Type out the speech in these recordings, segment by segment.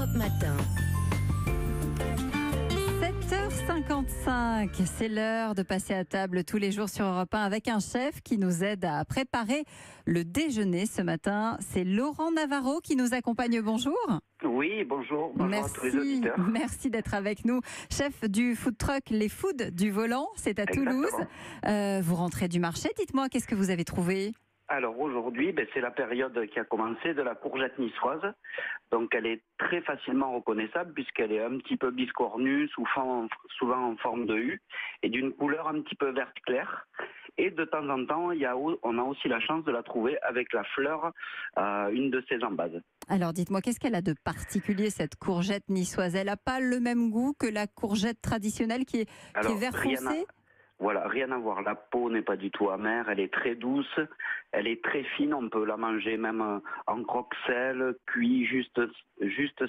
Europe Matin. 7h55, c'est l'heure de passer à table tous les jours sur Europe 1 avec un chef qui nous aide à préparer le déjeuner ce matin. C'est Laurent Navarro qui nous accompagne. Bonjour. Oui, bonjour. Bonjour à tous les auditeurs. Merci d'être avec nous. Chef du food truck Les Foods du Volant, c'est à Toulouse. Vous rentrez du marché. Dites-moi, qu'est-ce que vous avez trouvé ? Alors aujourd'hui, c'est la période qui a commencé de la courgette niçoise. Donc elle est très facilement reconnaissable puisqu'elle est un petit peu biscornue, souvent en forme de U et d'une couleur un petit peu verte clair. Et de temps en temps, on a aussi la chance de la trouver avec la fleur, une de ses embase. Alors dites-moi, qu'est-ce qu'elle a de particulier cette courgette niçoise ? Elle n'a pas le même goût que la courgette traditionnelle qui est vert foncé ? Voilà, rien à voir. La peau n'est pas du tout amère, elle est très douce, elle est très fine, on peut la manger même en croque-sel, cuit, juste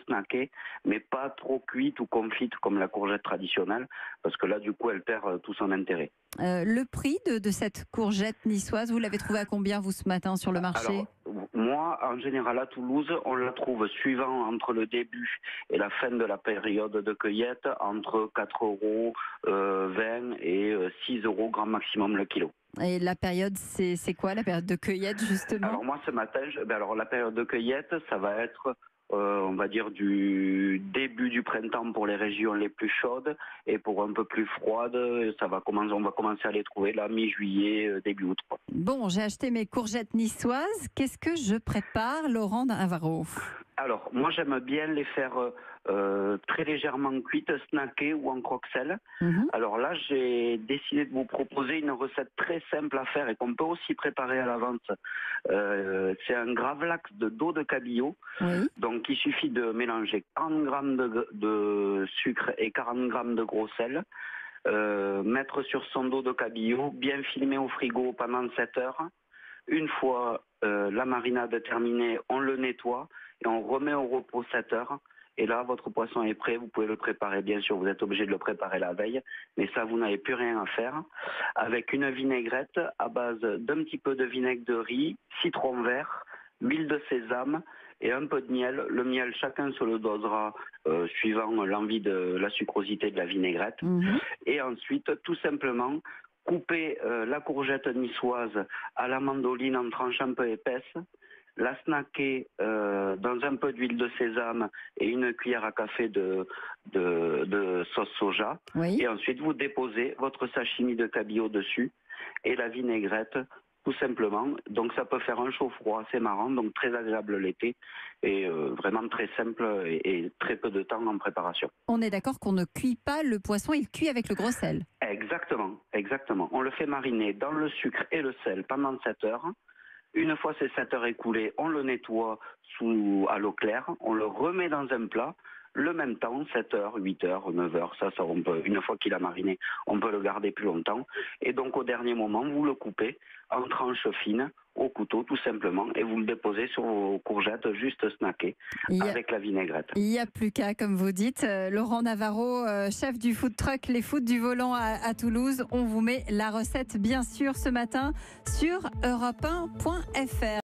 snacké, mais pas trop cuite ou confite comme la courgette traditionnelle, parce que là, du coup, elle perd tout son intérêt. Le prix de cette courgette niçoise, vous l'avez trouvé à combien, vous, ce matin, sur le marché ? Alors, moi, en général, à Toulouse, on la trouve suivant entre le début et la fin de la période de cueillette, entre 4,20 € et 6 € grand maximum le kilo. Et la période, c'est quoi la période de cueillette, justement ? Alors moi, ce matin, la période de cueillette, ça va être... on va dire du début du printemps pour les régions les plus chaudes et pour un peu plus froides, on va commencer à les trouver là mi-juillet, début août. Bon, j'ai acheté mes courgettes niçoises. Qu'est-ce que je prépare, Laurent Navarro ? Alors, moi j'aime bien les faire très légèrement cuites, snackées ou en croque-sel. Alors là, j'ai décidé de vous proposer une recette très simple à faire et qu'on peut aussi préparer à l'avance. C'est un gravlax d'eau de cabillaud. Oui. Donc il suffit de mélanger 40 grammes de sucre et 40 grammes de gros sel. Mettre sur son dos de cabillaud, bien filmer au frigo pendant 7 heures. Une fois la marinade terminée, on le nettoie et on remet au repos 7 heures. Et là, votre poisson est prêt, vous pouvez le préparer. Bien sûr, vous êtes obligé de le préparer la veille, mais ça, vous n'avez plus rien à faire. Avec une vinaigrette à base d'un petit peu de vinaigre de riz, citron vert, huile de sésame et un peu de miel. Le miel, chacun se le dosera suivant l'envie de la sucrosité de la vinaigrette. Et ensuite, tout simplement, couper la courgette niçoise à la mandoline en tranches un peu épaisses, la snacker dans un peu d'huile de sésame et une cuillère à café de sauce soja. Oui. Et ensuite, vous déposez votre sashimi de cabillaud dessus et la vinaigrette, tout simplement. Donc ça peut faire un chaud-froid assez marrant, donc très agréable l'été et vraiment très simple et très peu de temps en préparation. On est d'accord qu'on ne cuit pas le poisson, il cuit avec le gros sel. Exactement. On le fait mariner dans le sucre et le sel pendant 7 heures. Une fois ces 7 heures écoulées, on le nettoie à l'eau claire, on le remet dans un plat. Le même temps, 7 heures, 8 heures, 9 heures, ça on peut, une fois qu'il a mariné, on peut le garder plus longtemps. Et donc au dernier moment, vous le coupez en tranches fines au couteau tout simplement et vous le déposez sur vos courgettes juste snackées avec la vinaigrette. Il n'y a plus qu'à, comme vous dites. Laurent Navarro, chef du food truck Les Foods du Volant à Toulouse. On vous met la recette bien sûr ce matin sur europe1.fr.